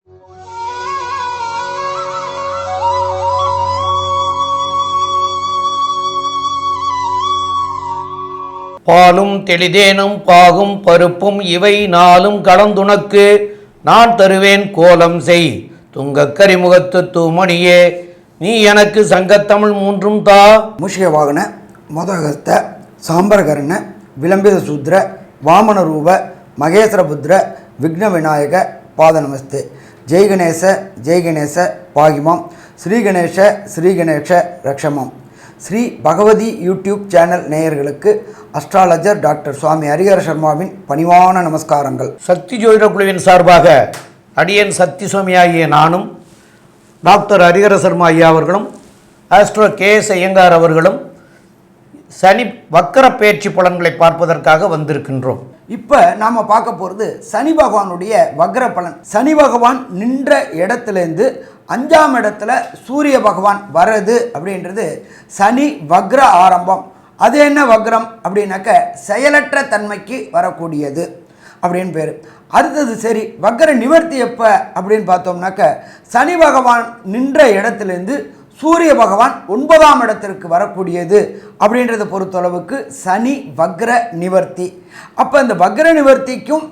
பாலும் தெளிதேனும் பாகும் பருப்பும் இவை நாளும் கலந்துனக்கு நான் தருவேன் கோலம் செய் துங்கக் கரிமுகத்து தூமணியே நீ எனக்கு சங்கத்தமிழ் மூன்றும் தா. மூஷிக வாகன மோதகஸ்த சாம்பரகர்ண விளம்பித சூத்ர வாமன ரூப மகேஸ்வரபுத்திர விக்ன விநாயக பாத நமஸ்தே. ஜெய் கணேச பாகிமாம் ஸ்ரீ கணேஷ ரக்ஷமாம். ஸ்ரீ பகவதி யூடியூப் சேனல் நேயர்களுக்கு அஸ்ட்ராலஜர் டாக்டர் சுவாமி ஹரிஹர சர்மாவின் பணிவான நமஸ்காரங்கள். சக்தி ஜோதிட குழுவின் சார்பாக அடியன் சக்தி சுவாமி ஆகிய நானும் டாக்டர் ஹரிஹர சர்மா ஐயா அவர்களும் ஆஸ்ட்ரோ KS ஐயங்கார் அவர்களும் சனி வக்கர பயிற்சி பலன்களை பார்ப்பதற்காக வந்திருக்கின்றோம். இப்போ நாம் பார்க்க போகிறது சனி பகவானுடைய வக்ர பலன். சனி பகவான் நின்ற இடத்துலேருந்து 5ஆம் இடத்துல சூரிய பகவான் வர்றது அப்படின்றது சனி வக்ர ஆரம்பம். அது என்ன வக்ரம் அப்படின்னாக்க செயலற்ற தன்மைக்கு வரக்கூடியது அப்படின்னு பேர். அடுத்தது சரி வக்ர நிவர்த்தி எப்போ அப்படின்னு பார்த்தோம்னாக்க சனி பகவான் நின்ற இடத்துலேருந்து சூரிய பகவான் 9ஆம் இடத்திற்கு வரக்கூடியது அப்படின்றத பொறுத்தளவுக்கு சனி வக்ர நிவர்த்தி. அப்போ இந்த வக்ர நிவர்த்திக்கும்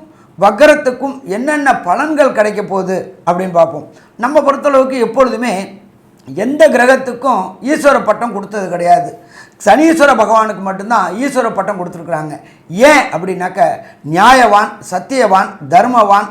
வக்ரத்துக்கும் என்னென்ன பலன்கள் கிடைக்க போகுது அப்படின்னு பார்ப்போம். நம்ம பொறுத்தளவுக்கு எப்பொழுதுமே எந்த கிரகத்துக்கும் ஈஸ்வர பட்டம் கொடுத்தது கிடையாது. சனீஸ்வர பகவானுக்கு மட்டும்தான் ஈஸ்வர பட்டம் கொடுத்துருக்குறாங்க. ஏன் அப்படின்னாக்க நியாயவான், சத்தியவான், தர்மவான்,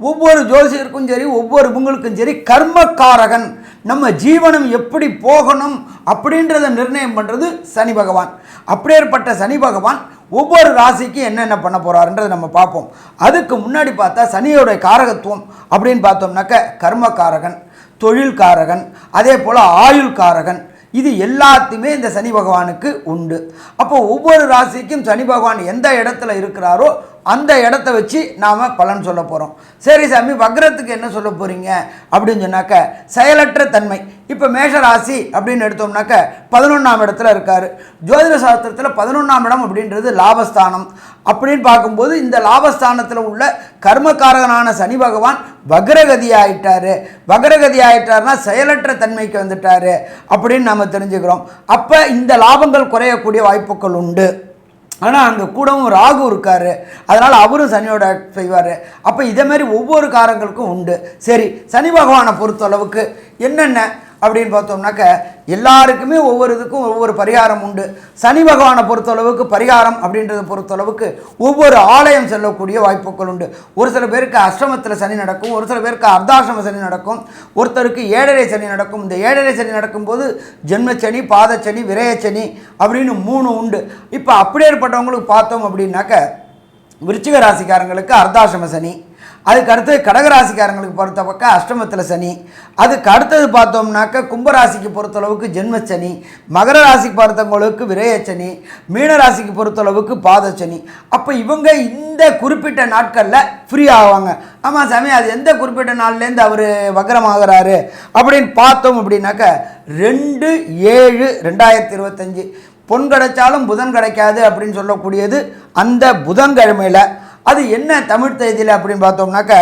ஒவ்வொரு ஜோசியருக்கும் சரி ஒவ்வொரு உங்களுக்கும் சரி கர்மக்காரகன், நம்ம ஜீவனம் எப்படி போகணும் அப்படின்றத நிர்ணயம் பண்ணுறது சனி பகவான். அப்படியேற்பட்ட சனி பகவான் ஒவ்வொரு ராசிக்கு என்னென்ன பண்ண போகிறாருன்றதை நம்ம பார்ப்போம். அதுக்கு முன்னாடி பார்த்தா சனியோடைய காரகத்துவம் அப்படின்னு பார்த்தோம்னாக்க கர்மக்காரகன், தொழில்காரகன், அதே போல் ஆயுள்காரகன், இது எல்லாத்தையுமே இந்த சனி பகவானுக்கு உண்டு. அப்போ ஒவ்வொரு ராசிக்கும் சனி பகவான் எந்த இடத்துல இருக்கிறாரோ அந்த இடத்த வச்சு நாம் பலன் சொல்ல போகிறோம். சரி சாமி, வக்ரத்துக்கு என்ன சொல்ல போகிறீங்க அப்படின்னு சொன்னாக்க செயலற்ற தன்மை. இப்போ மேஷ ராசி அப்படின்னு எடுத்தோம்னாக்க 11ஆம் இடத்துல இருக்கார். ஜோதிட சாஸ்திரத்தில் 11ஆம் இடம் அப்படின்றது லாபஸ்தானம். அப்படின்னு பார்க்கும்போது இந்த லாபஸ்தானத்தில் உள்ள கர்மக்காரகனான சனி பகவான் வக்ரகதி ஆகிட்டார். வக்ரகதி ஆகிட்டார்னா செயலற்ற தன்மைக்கு வந்துட்டார் அப்படின்னு நம்ம தெரிஞ்சுக்கிறோம். அப்போ இந்த லாபங்கள் குறையக்கூடிய வாய்ப்புகள் உண்டு. ஆனால் அங்கே கூடவும் ராகு இருக்கார், அதனால் அவரும் சனியோட செய்வார். அப்போ இதேமாரி ஒவ்வொரு காரங்களுக்கும் உண்டு. சரி, சனி பகவானை பொறுத்தளவுக்கு என்னென்ன அப்படின்னு பார்த்தோம்னாக்க எல்லாருக்குமே ஒவ்வொரு இதுக்கும் ஒவ்வொரு பரிகாரம் உண்டு. சனி பகவானை பொறுத்தளவுக்கு பரிகாரம் அப்படின்றத பொறுத்தளவுக்கு ஒவ்வொரு ஆலயம் செல்லக்கூடிய வாய்ப்புகள் உண்டு. ஒரு சில பேருக்கு அஷ்டமத்தில் சனி நடக்கும், ஒரு சில பேருக்கு அர்த்தாஷ்டம சனி நடக்கும், ஒருத்தருக்கு ஏழரை சனி நடக்கும். இந்த ஏழரை சனி நடக்கும்போது ஜென்மச்சனி, பாதச்சனி, விரயச்சனி அப்படின்னு 3 உண்டு. இப்போ அப்படியே ஏற்பட்டவங்களுக்கு பார்த்தோம் அப்படின்னாக்க விருச்சிக ராசிக்காரங்களுக்கு அர்த்தாஷ்டம சனி, அதுக்கு அடுத்தது கடகராசிக்காரங்களுக்கு பொறுத்த பக்கம் அஷ்டமத்தில் சனி, அதுக்கு அடுத்தது பார்த்தோம்னாக்க கும்பராசிக்கு பொறுத்தளவுக்கு ஜென்மச்சனி, மகர ராசிக்கு பொறுத்தவங்களுக்கு விரயச்சனி, மீனராசிக்கு பொறுத்தளவுக்கு பாதச்சனி. அப்போ இவங்க இந்த குறிப்பிட்ட நாட்களில் ஃப்ரீ ஆவாங்க. ஆமாம் சாமி, அது எந்த குறிப்பிட்ட நாள்லேருந்து அவர் வக்ரமாகிறாரு அப்படின்னு பார்த்தோம் அப்படின்னாக்க 2/7/2025 பொன் கிடைச்சாலும் புதன் கிடைக்காது அப்படின்னு சொல்லக்கூடியது அந்த புதன்கிழமையில். அது என்ன தமிழ் தேதியில் அப்படின்னு பார்த்தோம்னாக்க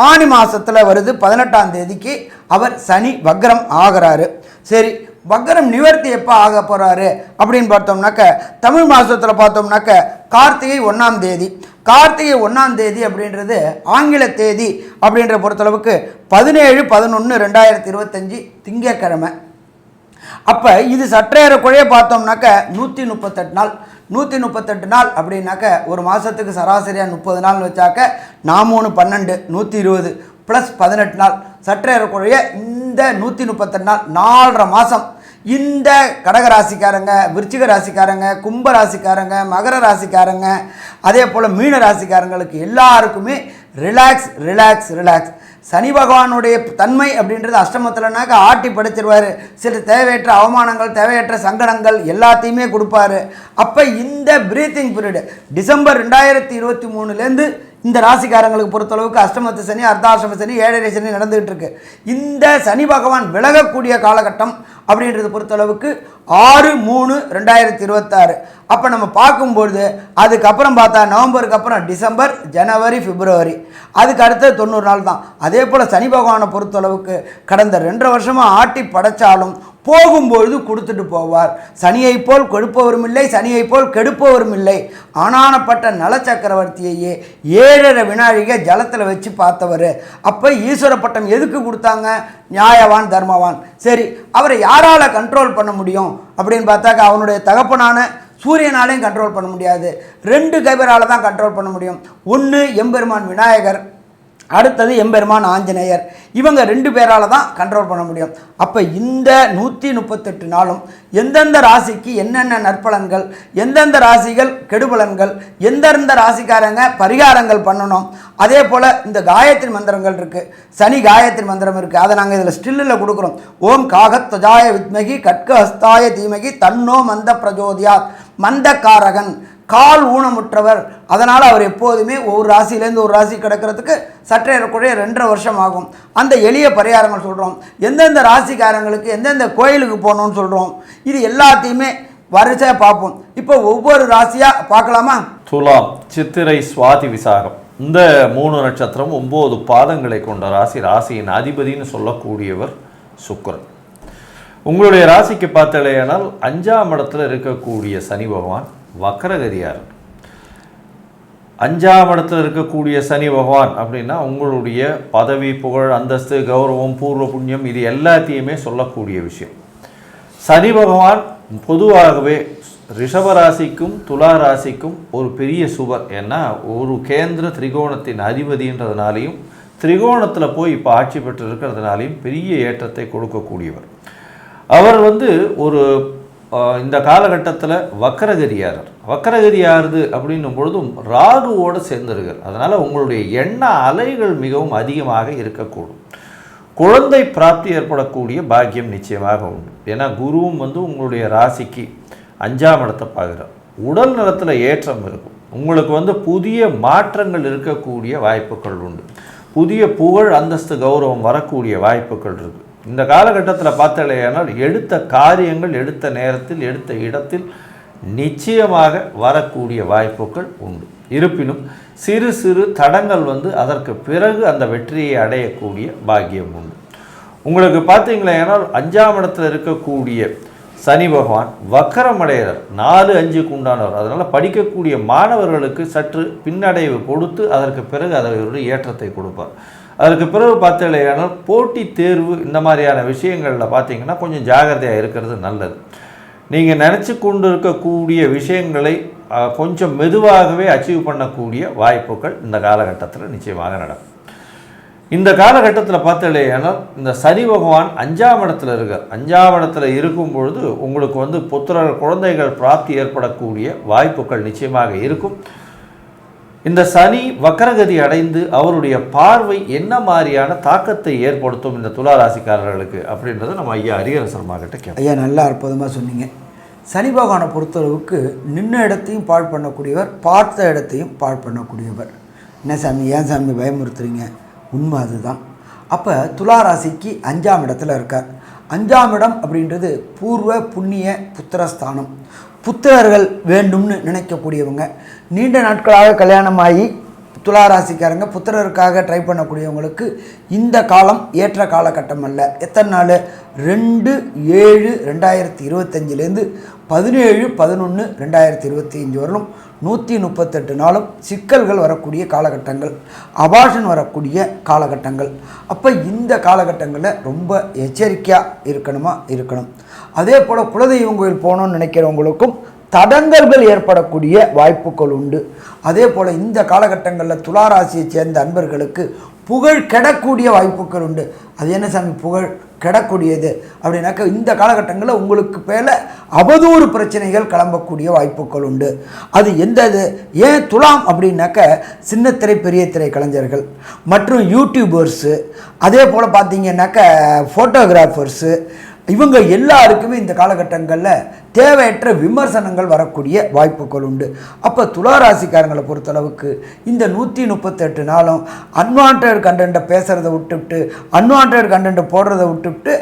ஆனி மாதத்தில் வருது. 18ஆம் தேதிக்கு அவர் சனி வக்ரம் ஆகிறாரு. சரி, வக்ரம் நிவர்த்தி எப்போ ஆக போகிறாரு அப்படின்னு பார்த்தோம்னாக்க தமிழ் மாதத்தில் பார்த்தோம்னாக்க கார்த்திகை 1ஆம் தேதி. கார்த்திகை 1ஆம் தேதி அப்படின்றது ஆங்கில தேதி அப்படின்ற பொறுத்தளவுக்கு 17/11/2025 திங்கட்கிழமை. அப்போ இது சற்றேறக்குறைய பார்த்தோம்னாக்க 138 நாள். 138 நாள் அப்படின்னாக்க ஒரு மாதத்துக்கு சராசரியாக 30 நாள் வச்சாக்க 4 12 120 ப்ளஸ் 18 நாள். சற்றேறக்குறைய இந்த 138 நாள் 4.5 மாதம் இந்த கடகராசிக்காரங்க, விருச்சிக ராசிக்காரங்க, கும்ப ராசிக்காரங்க, மகர ராசிக்காரங்க, அதே போல் மீன ராசிக்காரங்களுக்கு எல்லாருக்குமே ரிலாக்ஸ் ரிலாக்ஸ் ரிலாக்ஸ். சனி பகவானுடைய தன்மை அப்படின்றது அஷ்டமத்தில்னாக்க ஆட்டி படைச்சிருவார். சில தேவையற்ற அவமானங்கள், தேவையற்ற சங்கடங்கள் எல்லாத்தையுமே கொடுப்பாரு. அப்போ இந்த பிரீத்திங் பீரியடு டிசம்பர் 2023லேருந்து இந்த ராசிக்காரங்களுக்கு பொறுத்தளவுக்கு அஷ்டமத்து சனி, அர்த்தாஷ்டம சனி, ஏழரை சனி நடந்துகிட்டு இருக்கு. இந்த சனி பகவான் விலகக்கூடிய காலகட்டம் அப்படின்றத பொறுத்தளவுக்கு 6/3/2026. அப்போ நம்ம பார்க்கும்பொழுது அதுக்கப்புறம் பார்த்தா நவம்பருக்கு அப்புறம் டிசம்பர், ஜனவரி, பிப்ரவரி, அதுக்கு அடுத்தது 90 நாள் தான். அதே போல் சனி பகவானை பொறுத்தளவுக்கு கடந்த 2.5 வருஷமாக ஆட்டி படைச்சாலும் போகும்பொழுது கொடுத்துட்டு போவார். சனியை போல் கொடுப்பவரும் இல்லை, சனியை போல் கெடுப்பவரும் இல்லை. ஆனானப்பட்ட நல சக்கரவர்த்தியையே 7.5 வினாழிகை ஜலத்தில் வச்சு பார்த்தவர். அப்போ ஈஸ்வர பட்டம் எதுக்கு கொடுத்தாங்க? நியாயவான், தர்மவான். சரி, அவரை யாரால் கண்ட்ரோல் பண்ண முடியும் அப்படின்னு பார்த்தாக்க அவனுடைய தகப்பனான சூரியனாலையும் கண்ட்ரோல் பண்ண முடியாது. 2 கைபரால் தான் கண்ட்ரோல் பண்ண முடியும். ஒன்று எம்பெருமான் விநாயகர், அடுத்தது எம்பெருமான் ஆஞ்சநேயர். இவங்க 2 பேரால் தான் கண்ட்ரோல் பண்ண முடியும். அப்போ இந்த 138 நாளும் எந்தெந்த ராசிக்கு என்னென்ன நற்பலன்கள், எந்தெந்த ராசிகள் கெடுபலன்கள், எந்தெந்த ராசிக்காரங்க பரிகாரங்கள் பண்ணணும். அதே போல் இந்த காயத்ரி மந்திரங்கள் இருக்குது, சனி காயத்ரி மந்திரம் இருக்குது. அதை நாங்கள் இதில் ஸ்டில்லில் கொடுக்குறோம். ஓம் காகத்வஜாய வித்மகி கட்க ஹஸ்தாய தீமகி தன்னோ மந்த பிரஜோதியாத். மந்தக்காரகன், கால் ஊனமுற்றவர். அதனால் அவர் எப்போதுமே ஒரு ராசியிலேருந்து ஒரு ராசி கிடக்கிறதுக்கு சற்றேறக்குறைய 2.5 வருஷம் ஆகும். அந்த எளிய பரிகாரங்கள் சொல்கிறோம். எந்தெந்த ராசிக்காரங்களுக்கு எந்தெந்த கோயிலுக்கு போகணும்னு சொல்கிறோம். இது எல்லாத்தையுமே வரிசையாக பார்ப்போம். இப்போ ஒவ்வொரு ராசியாக பார்க்கலாமா? துலாம், சித்திரை, சுவாதி, விசாகம் இந்த 3 நட்சத்திரம் 9 பாதங்களை கொண்ட ராசி. ராசியின் அதிபதினு சொல்லக்கூடியவர் சுக்கிரன். உங்களுடைய ராசிக்கு பார்த்தாலேயானால் 5ஆம் இடத்துல இருக்கக்கூடிய சனி பகவான் வக்கரகதியார். 5ஆம் இடத்துல இருக்கக்கூடிய சனி பகவான் அப்படின்னா உங்களுடைய பதவி, புகழ், அந்தஸ்து, கௌரவம், பூர்வ புண்ணியம் இது எல்லாத்தையுமே சொல்லக்கூடிய விஷயம். சனி பகவான் பொதுவாகவே ரிஷபராசிக்கும் துலா ராசிக்கும் ஒரு பெரிய சுவர். ஏன்னா ஒரு கேந்திர திரிகோணத்தின் அதிபதின்றதுனாலையும் திரிகோணத்தில் போய் இப்போ ஆட்சி பெற்று இருக்கிறதுனாலையும் பெரிய ஏற்றத்தை கொடுக்கக்கூடியவர். அவர் ஒரு இந்த காலகட்டத்தில் வக்கரகதியாரர். வக்கரகதியாருது அப்படின்னும் பொழுதும் ராகுவோடு சேர்ந்திருக்கார். அதனால் உங்களுடைய எண்ண அலைகள் மிகவும் அதிகமாக இருக்கக்கூடும். குழந்தை பிராப்தி ஏற்படக்கூடிய பாக்கியம் நிச்சயமாக உண்டு. ஏன்னா குருவும் உங்களுடைய ராசிக்கு 5ஆம் இடத்தை பார்க்குறார். உடல் நலத்தில் ஏற்றம் இருக்கும். உங்களுக்கு புதிய மாற்றங்கள் இருக்கக்கூடிய வாய்ப்புகள் உண்டு. புதிய புகழ், அந்தஸ்து, கௌரவம் வரக்கூடிய வாய்ப்புகள் இருக்குது. இந்த காலகட்டத்தில் பார்த்தாலேயானால் எடுத்த காரியங்கள் எடுத்த நேரத்தில் எடுத்த இடத்தில் நிச்சயமாக வரக்கூடிய வாய்ப்புகள் உண்டு. இருப்பினும் சிறு சிறு தடங்கள் அதற்கு பிறகு அந்த வெற்றியை அடையக்கூடிய பாக்கியம் உண்டு. உங்களுக்கு பார்த்தீங்களேனால் 5ஆம் இடத்துல இருக்கக்கூடிய சனி பகவான் வக்கரமடைகிறார். 4-5க்கு உண்டானவர். அதனால் படிக்கக்கூடிய மாணவர்களுக்கு சற்று பின்னடைவு கொடுத்து அதற்கு பிறகு அதை ஒரு ஏற்றத்தை கொடுப்பார். அதற்கு பிறகு பார்த்தீங்களேனால் போட்டி தேர்வு இந்த மாதிரியான விஷயங்களில் பார்த்தீங்கன்னா கொஞ்சம் ஜாகிரதையாக இருக்கிறது நல்லது. நீங்கள் நினச்சி கொண்டு இருக்கக்கூடிய விஷயங்களை கொஞ்சம் மெதுவாகவே அச்சீவ் பண்ணக்கூடிய வாய்ப்புகள் இந்த காலகட்டத்தில் நிச்சயமாக நடக்கும். இந்த காலகட்டத்தில் பார்த்தீங்களேனால் இந்த சனி பகவான் 5ஆம் இடத்துல இருக்கார். 5ஆம் இடத்துல இருக்கும் பொழுது உங்களுக்கு புத்திரர், குழந்தைகள் பிராப்தி ஏற்படக்கூடிய வாய்ப்புகள் நிச்சயமாக இருக்கும். இந்த சனி வக்கரகதி அடைந்து அவருடைய பார்வை என்ன மாதிரியான தாக்கத்தை ஏற்படுத்தும் இந்த துலா ராசிக்காரர்களுக்கு அப்படின்றத நம்ம ஐயா ஹரிஹரசர்மா கிட்ட கேட்போம். ஐயா நல்லா அற்புதமாக சொன்னீங்க. சனி பகவானை பொறுத்தளவுக்கு நின்ன இடத்தையும் பாழ் பண்ணக்கூடியவர், பார்த்த இடத்தையும் பாழ் பண்ணக்கூடியவர். என்ன சாமி, ஏன் சாமி பயமுறுத்துறீங்க? உண்மை அதுதான். அப்போ துலா ராசிக்கு 5ஆம் இடத்துல இருக்கார். 5ஆம் இடம் அப்படின்றது பூர்வ புண்ணிய புத்திரஸ்தானம். புத்திரர்கள் வேண்டும்னு நினைக்கக்கூடியவங்க, நீண்ட நாட்களாக கல்யாணமாகி துளாராசிக்காரங்க புத்திரருக்காக ட்ரை பண்ணக்கூடியவங்களுக்கு இந்த காலம் ஏற்ற காலகட்டம் அல்ல. எத்தனை நாள்? 2/7/2025 17/11/2025 வரலும் 138 நாளும் சிக்கல்கள் வரக்கூடிய காலகட்டங்கள், அபாஷன் வரக்கூடிய காலகட்டங்கள். அப்போ இந்த காலகட்டங்களில் ரொம்ப எச்சரிக்கையாக இருக்கணும். அதே போல் குலதெய்வம் கோயில் போகணும்னு நினைக்கிறவங்களுக்கும் தடங்கல்கள் ஏற்படக்கூடிய வாய்ப்புகள் உண்டு. அதே போல் இந்த காலகட்டங்களில் துளாராசியை சேர்ந்த அன்பர்களுக்கு புகழ் கெடக்கூடிய வாய்ப்புகள் உண்டு. அது என்ன சாமி புகழ் கெடக்கூடியது அப்படின்னாக்க, இந்த காலகட்டங்களில் உங்களுக்கு மேலே அவதூறு பிரச்சனைகள் கிளம்பக்கூடிய வாய்ப்புகள் உண்டு. அது எந்தது? ஏன் துலாம் அப்படின்னாக்க, சின்னத்திரை பெரிய திரை கலைஞர்கள் மற்றும் யூடியூபர்ஸு, அதே போல் பார்த்தீங்கன்னாக்க ஃபோட்டோகிராஃபர்ஸு, இவங்க எல்லாருக்குமே இந்த காலகட்டங்களில் தேவையற்ற விமர்சனங்கள் வரக்கூடிய வாய்ப்புகள் உண்டு. அப்போ துளாராசிக்காரங்களை பொறுத்தளவுக்கு இந்த 138 நாளும் அன்வான்ட் கண்டென்ட்டை பேசுகிறத விட்டுவிட்டு, அன்வான்ட் கண்டென்ட்டை போடுறதை விட்டுவிட்டு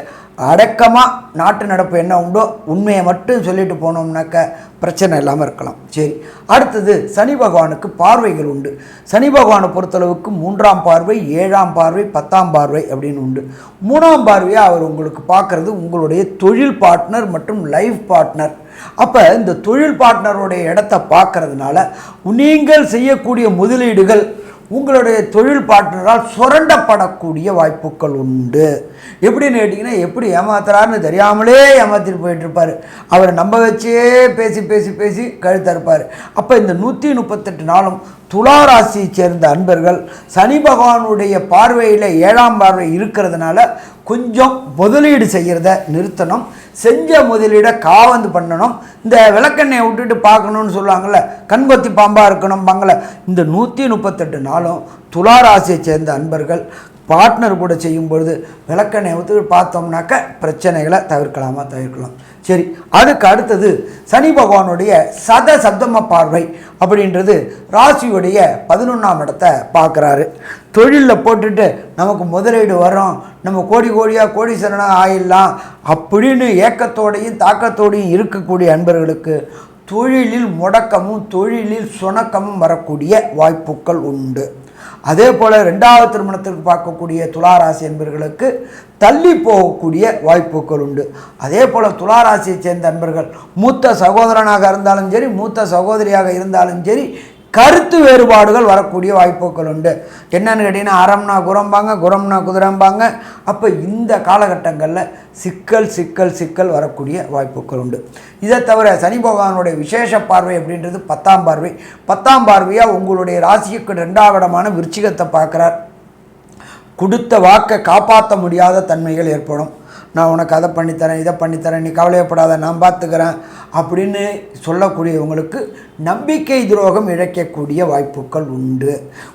அடக்கமாக நாட்டு நடப்பு என்ன உண்டோ உண்மையை மட்டும் சொல்லிட்டு போனோம்னாக்க பிரச்சனை இல்லாமல் இருக்கலாம். சரி, அடுத்தது சனி பகவானுக்கு பார்வைகள் உண்டு. சனி பகவானை பொறுத்தளவுக்கு 3ஆம் பார்வை, 7ஆம் பார்வை, 10ஆம் பார்வை அப்படின்னு உண்டு. 3ஆம் பார்வையாக அவர் உங்களுக்கு பார்க்குறது உங்களுடைய தொழில் பார்ட்னர் மற்றும் லைஃப் பார்ட்னர். அப்போ இந்த தொழில் பார்ட்னருடைய இடத்த பார்க்கறதுனால நீங்கள் செய்யக்கூடிய முதலீடுகள் உங்களுடைய தொழில் பார்ட்னரால் சுரண்டப்படக்கூடிய வாய்ப்புகள் உண்டு. எப்படின்னு கேட்டிங்கன்னா, எப்படி ஏமாத்துறாருன்னு தெரியாமலே ஏமாற்றிட்டு போயிட்டுருப்பார். அவரை நம்ப வச்சே பேசி பேசி பேசி கழுத்தறுப்பார். அப்போ இந்த 138 நாளும் துலா ராசியை சேர்ந்த அன்பர்கள் சனி பகவானுடைய பார்வையில் 7ஆம் பார்வை இருக்கிறதுனால கொஞ்சம் முதலீடு செய்கிறத நிறுத்தணும். செஞ்ச முதலீடை காவந்து பண்ணணும். இந்த விளக்கெண்ணெயை விட்டுட்டு பார்க்கணுன்னு சொல்லுவாங்கள்ல, கண்கொத்தி பாம்பாக இருக்கணும் பாங்கள்ல. இந்த 138 நாளும் துலா ராசியை சேர்ந்த அன்பர்கள் பார்ட்னர் கூட செய்யும் பொழுது விளக்கெண்ணெயை ஊற்றி பார்த்தோம்னாக்க பிரச்சனைகளை தவிர்க்கலாம். சரி, அதுக்கு அடுத்தது சனி பகவானுடைய சப்தம பார்வை அப்படின்றது ராசியுடைய 11ஆம் இடத்தை பார்க்குறாரு. தொழிலில் போட்டுட்டு நமக்கு முதலீடு வரும், நம்ம கோடீஸ்வரனாக ஆயிடலாம் அப்படின்னு ஏக்கத்தோடையும் தாக்கத்தோடையும் இருக்கக்கூடிய அன்பர்களுக்கு தொழிலில் முடக்கமும் தொழிலில் சுணக்கமும் வரக்கூடிய வாய்ப்புகள் உண்டு. அதே போல் 2வது திருமணத்திற்கு பார்க்கக்கூடிய துளாராசி என்பர்களுக்கு தள்ளி போகக்கூடிய வாய்ப்புகள் உண்டு. அதே போல் துளாராசியை சேர்ந்த அன்பர்கள் மூத்த சகோதரனாக இருந்தாலும் சரி, மூத்த சகோதரியாக இருந்தாலும் சரி, கருத்து வேறுபாடுகள் வரக்கூடிய வாய்ப்புகள் உண்டு. என்னன்னு கேட்டிங்கன்னா, அறம்னா குரம்பாங்க, குரம்னா குதிரம்பாங்க. அப்போ இந்த காலகட்டங்களில் சிக்கல் வரக்கூடிய வாய்ப்புகள் உண்டு. இதை தவிர சனி பகவானுடைய விசேஷ பார்வை அப்படின்றது 10ஆம் பார்வை. 10ஆம் பார்வையாக உங்களுடைய ராசிக்கு 2ஆம் இடமான விருச்சிகத்தை பார்க்குறார். கொடுத்த வாக்கை காப்பாற்ற முடியாத தன்மைகள் ஏற்படும். நான் உனக்கு அதை பண்ணித்தரேன், இதை பண்ணித்தரேன், நீ கவலையப்படாத, நான் பார்த்துக்கிறேன் அப்படின்னு சொல்லக்கூடியவங்களுக்கு நம்பிக்கை துரோகம் இழைக்கக்கூடிய வாய்ப்புகள் உண்டு.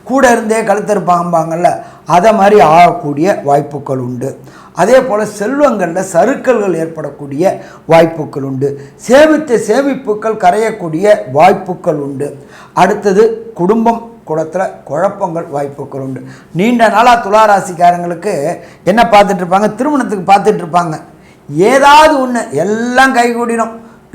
கூட இருந்தே கழுத்தறுப்பாங்கல்ல, அதை மாதிரி ஆகக்கூடிய வாய்ப்புகள் உண்டு. அதே போல் செல்வங்களில் சறுக்கல்கள் ஏற்படக்கூடிய வாய்ப்புகள் உண்டு. சேமித்த சேமிப்புகள் கரையக்கூடிய வாய்ப்புகள் உண்டு. அடுத்தது குடும்பம் குடத்தில் குழப்பங்கள் வாய்ப்புகள் உண்டு. நீண்ட நாளாக துளாராசிக்காரங்களுக்கு என்ன பார்த்துட்ருப்பாங்க, திருமணத்துக்கு பார்த்துட்ருப்பாங்க. ஏதாவது ஒன்று எல்லாம் கைகூடிடும்.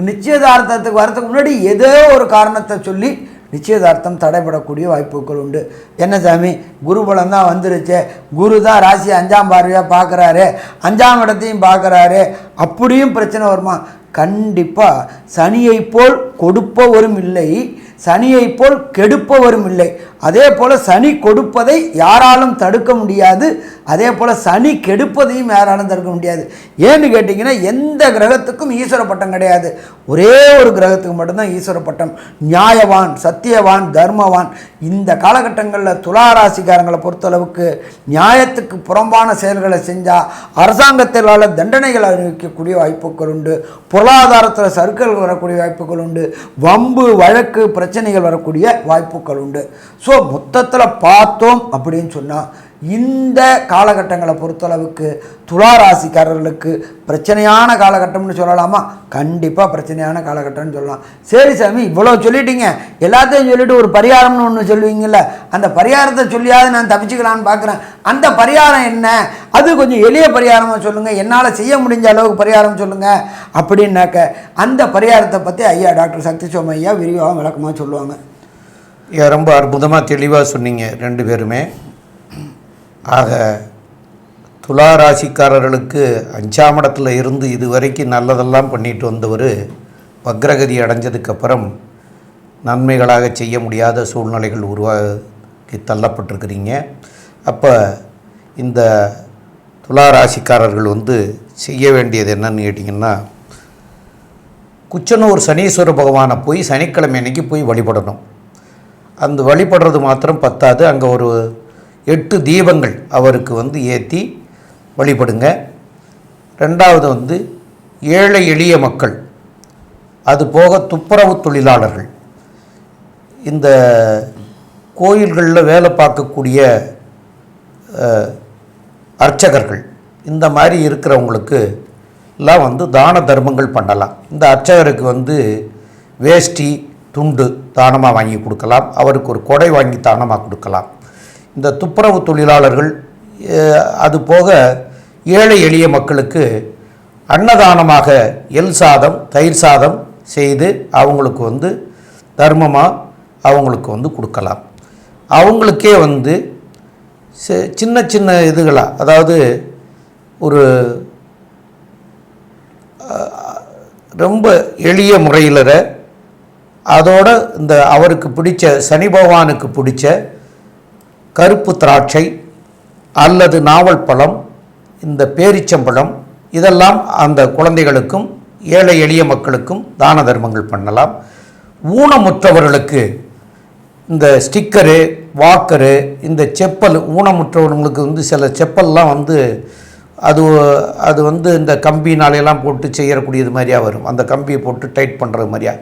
நிச்சயதார்த்தத்துக்கு வரதுக்கு முன்னாடி ஏதோ ஒரு காரணத்தை சொல்லி நிச்சயதார்த்தம் தடைபடக்கூடிய வாய்ப்புகள் உண்டு. என்ன சாமி, குருபலம் தான் வந்துருச்சு, குரு தான் ராசி 5ஆம் பார்வையாக பார்க்குறாரு, 5ஆம் இடத்தையும் பார்க்குறாரு, அப்படியும் பிரச்சனை வருமா? கண்டிப்பாக சனியை போல் கொடுப்பவரும் இல்லை, சனியை போல் கெடுப்பவரும் இல்லை. அதே போல் சனி கொடுப்பதை யாராலும் தடுக்க முடியாது, அதே போல் சனி கெடுப்பதையும் யாராலும் தடுக்க முடியாது. ஏன்னு கேட்டிங்கன்னா, எந்த கிரகத்துக்கும் ஈஸ்வர பட்டம் கிடையாது. ஒரே ஒரு கிரகத்துக்கு மட்டும்தான் ஈஸ்வர பட்டம். நியாயவான், சத்தியவான், தர்மவான். இந்த காலகட்டங்களில் துளாராசிக்காரங்களை பொறுத்தளவுக்கு நியாயத்துக்கு புறம்பான செயல்களை செஞ்சால் அரசாங்கத்தால் தண்டனைகள் அறிவிக்கக்கூடிய வாய்ப்புகள் உண்டு. பொருளாதாரத்தில் சறுக்கல் வரக்கூடிய வாய்ப்புகள் உண்டு. வம்பு வழக்கு பிரச்சனைகள் வரக்கூடிய வாய்ப்புகள் உண்டு. ஸோ மொத்தத்தில் பார்த்தோம் அப்படின்னு சொன்னால் இந்த காலகட்டங்களை பொறுத்தளவுக்கு துளாராசிக்காரர்களுக்கு பிரச்சனையான காலகட்டம்னு சொல்லலாமா? கண்டிப்பாக பிரச்சனையான காலகட்டம்னு சொல்லலாம். சரி சாமி, இவ்வளோ சொல்லிட்டீங்க, எல்லாத்தையும் சொல்லிவிட்டு ஒரு பரிகாரம்னு ஒன்று சொல்லுவீங்கள்ல, அந்த பரிகாரத்தை சொல்லியாவது நான் தப்பிச்சுக்கலான்னு பார்க்குறேன். அந்த பரிகாரம் என்ன? அது கொஞ்சம் எளிய பரிகாரமாக சொல்லுங்கள், என்னால் செய்ய முடிஞ்ச அளவுக்கு பரிகாரம் சொல்லுங்கள் அப்படின்னாக்க அந்த பரிகாரத்தை பற்றி ஐயா டாக்டர் சக்தி சோம ஐயா விரிவாக விளக்கமாக சொல்லுவாங்க. ரொம்ப அற்புதமாக தெளிவாக சொன்னீங்க 2 பேருமே. ஆக துளாராசிக்காரர்களுக்கு 5ஆம் இடத்துல இருந்து இதுவரைக்கும் நல்லதெல்லாம் பண்ணிட்டு வந்தவர் வக்ரகதி அடைஞ்சதுக்கப்புறம் நன்மைகளாக செய்ய முடியாத சூழ்நிலைகள் உருவாக்கி தள்ளப்பட்டிருக்கிறீங்க. அப்போ இந்த துளாராசிக்காரர்கள் செய்ய வேண்டியது என்னன்னு கேட்டிங்கன்னா, குச்சனூர் சனீஸ்வர பகவானை போய் சனிக்கிழமை அன்னைக்கு போய் வழிபடணும். அந்த வழிபடுறது மாத்திரம் பத்தாது, அங்கே ஒரு 8 தீபங்கள் அவருக்கு ஏற்றி வழிபடுங்க. 2வது ஏழை எளிய மக்கள், அது போக துப்புரவு தொழிலாளர்கள், இந்த கோயில்களில் வேலை பார்க்கக்கூடிய அர்ச்சகர்கள், இந்த மாதிரி இருக்கிறவங்களுக்கு எல்லாம் தான தர்மங்கள் பண்ணலாம். இந்த அர்ச்சகருக்கு வேஷ்டி துண்டு தானமாக வாங்கி கொடுக்கலாம், அவருக்கு ஒரு கொடை வாங்கி தானமாக கொடுக்கலாம். இந்த துப்புரவு தொழிலாளர்கள், அது போக ஏழை எளிய மக்களுக்கு அன்னதானமாக எள் சாதம் தயிர் சாதம் செய்து அவங்களுக்கு வந்து தர்மமாக அவங்களுக்கு வந்து கொடுக்கலாம். அவங்களுக்கே வந்து சின்ன சின்ன இதுகளாக, அதாவது ஒரு ரொம்ப எளிய முறையில் அதோட இந்த அவருக்கு பிடிச்ச சனி பகவானுக்கு பிடிச்ச கருப்பு திராட்சை அல்லது நாவல் பழம், இந்த பேரிச்சம்பழம், இதெல்லாம் அந்த குழந்தைகளுக்கும் ஏழை எளிய மக்களுக்கும் தான தர்மங்கள் பண்ணலாம். ஊனமுற்றவர்களுக்கு இந்த ஸ்டிக்கரு, வாக்கரு, இந்த செப்பல், ஊனமுற்றவர்களுக்கு வந்து சில செப்பல்லாம் வந்து அது வந்து இந்த கம்பினாலையெல்லாம் போட்டு செய்யக்கூடியது மாதிரியாக வரும். அந்த கம்பியை போட்டு டைட் பண்ணுறது மாதிரியா,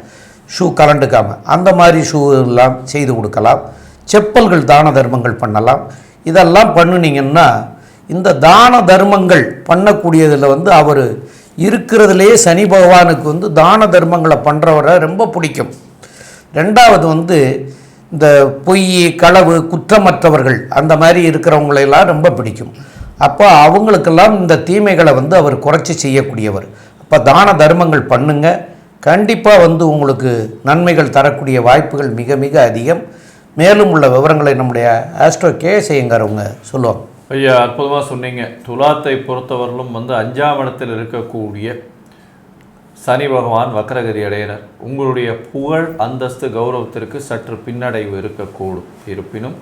ஷூ கலண்டுக்காமல் அந்த மாதிரி ஷூ எல்லாம் செய்து கொடுக்கலாம். செப்பல்கள் தான தர்மங்கள் பண்ணலாம். இதெல்லாம் பண்ணினீங்கன்னா இந்த தான தர்மங்கள் பண்ணக்கூடியதில் வந்து அவர் இருக்கிறதுலே சனி பகவானுக்கு வந்து தான தர்மங்களை பண்ணுறவரை ரொம்ப பிடிக்கும். ரெண்டாவது வந்து இந்த பொய், களவு, குற்றமற்றவர்கள் அந்த மாதிரி இருக்கிறவங்களெல்லாம் ரொம்ப பிடிக்கும். அப்போ அவங்களுக்கெல்லாம் இந்த தீமைகளை வந்து அவர் குறைச்சி செய்யக்கூடியவர். அப்போ தான தர்மங்கள் பண்ணுங்க, கண்டிப்பாக வந்து உங்களுக்கு நன்மைகள் தரக்கூடிய வாய்ப்புகள் மிக மிக அதிகம். மேலும் உள்ள விவரங்களை நம்முடைய ஆஸ்ட்ரோ கேஎஸ் ஐயங்கார் அவங்க சொல்லுவாங்க. ஐயா, அற்புதமாக சொன்னீங்க. துலாத்தை பொறுத்தவரையிலும் வந்து 5ஆம் இடத்தில் இருக்கக்கூடிய சனி பகவான் வக்ரகதி அடையினர். உங்களுடைய புகழ், அந்தஸ்து, கௌரவத்திற்கு சற்று பின்னடைவு இருக்கக்கூடும். இருப்பினும்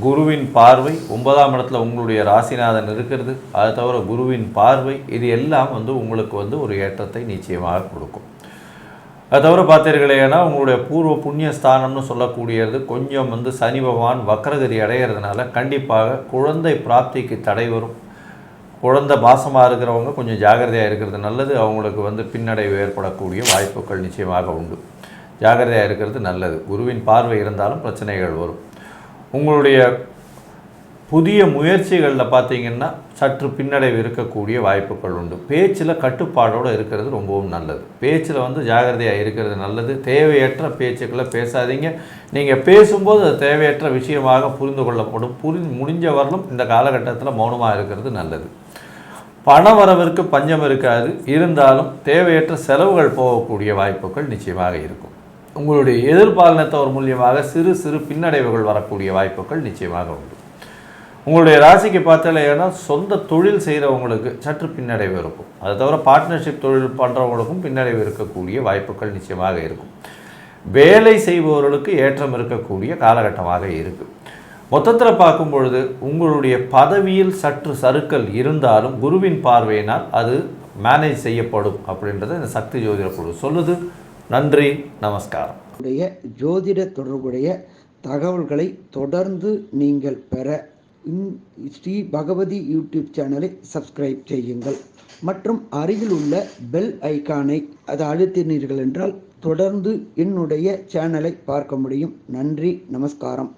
குருவின் பார்வை 9ஆம் இடத்துல உங்களுடைய ராசிநாதன் இருக்கிறது. அது தவிர குருவின் பார்வை, இது எல்லாம் வந்து உங்களுக்கு வந்து ஒரு ஏற்றத்தை நிச்சயமாக கொடுக்கும். அது தவிர பார்த்தீர்களேனா உங்களுடைய பூர்வ புண்ணிய ஸ்தானம்னு சொல்லக்கூடியது கொஞ்சம் வந்து சனி பகவான் வக்ரகதி அடைகிறதுனால கண்டிப்பாக குழந்தை பிராப்திக்கு தடை வரும். குழந்தை பாசமாக இருக்கிறவங்க கொஞ்சம் ஜாகிரதையாக இருக்கிறது நல்லது. அவங்களுக்கு வந்து பின்னடைவு ஏற்படக்கூடிய வாய்ப்புகள் நிச்சயமாக உண்டு. ஜாகிரதையாக இருக்கிறது நல்லது. குருவின் பார்வை இருந்தாலும் பிரச்சனைகள் வரும். உங்களுடைய புதிய முயற்சிகளில் பார்த்தீங்கன்னா சற்று பின்னடைவு இருக்கக்கூடிய வாய்ப்புகள் உண்டு. பேச்சில் கட்டுப்பாடோடு இருக்கிறது ரொம்பவும் நல்லது. பேச்சில் வந்து ஜாகிரதையாக இருக்கிறது நல்லது. தேவையற்ற பேச்சுக்களை பேசாதீங்க. நீங்கள் பேசும்போது அது தேவையற்ற விஷயமாக புரிந்து கொள்ளப்படும். முடிஞ்ச வரலும் இந்த காலகட்டத்தில் மௌனமாக இருக்கிறது நல்லது. பண வரவிற்கு பஞ்சம் இருக்காது. இருந்தாலும் தேவையற்ற செலவுகள் போகக்கூடிய வாய்ப்புகள் நிச்சயமாக இருக்கும். உங்களுடைய எதிர்பாலினத்தவர் மூலியமாக சிறு சிறு பின்னடைவுகள் வரக்கூடிய வாய்ப்புகள் நிச்சயமாக உண்டு. உங்களுடைய ராசிக்கு பார்த்தாலேனா சொந்த தொழில் செய்கிறவங்களுக்கு சற்று பின்னடைவு இருக்கும். அது தவிர பார்ட்னர்ஷிப் தொழில் பண்ணுறவங்களுக்கும் பின்னடைவு இருக்கக்கூடிய வாய்ப்புகள் நிச்சயமாக இருக்கும். வேலை செய்பவர்களுக்கு ஏற்றம் இருக்கக்கூடிய காலகட்டமாக இருக்குது. மொத்தத்தில் பார்க்கும் பொழுது உங்களுடைய பதவியில் சற்று சறுக்கல் இருந்தாலும் குருவின் பார்வையினால் அது மேனேஜ் செய்யப்படும் அப்படின்றத இந்த சக்தி ஜோதிட குழு சொல்லுது. நன்றி, நமஸ்காரம். ஜோதிட தொடர்புடைய தகவல்களை தொடர்ந்து நீங்கள் பெற ஸ்ரீ பகவதி யூடியூப் சேனலை சப்ஸ்கிரைப் செய்யுங்கள் மற்றும் அருகில் உள்ள பெல் ஐக்கானை அதை அழுத்தினீர்கள் என்றால் தொடர்ந்து என்னுடைய சேனலை பார்க்க முடியும். நன்றி, நமஸ்காரம்.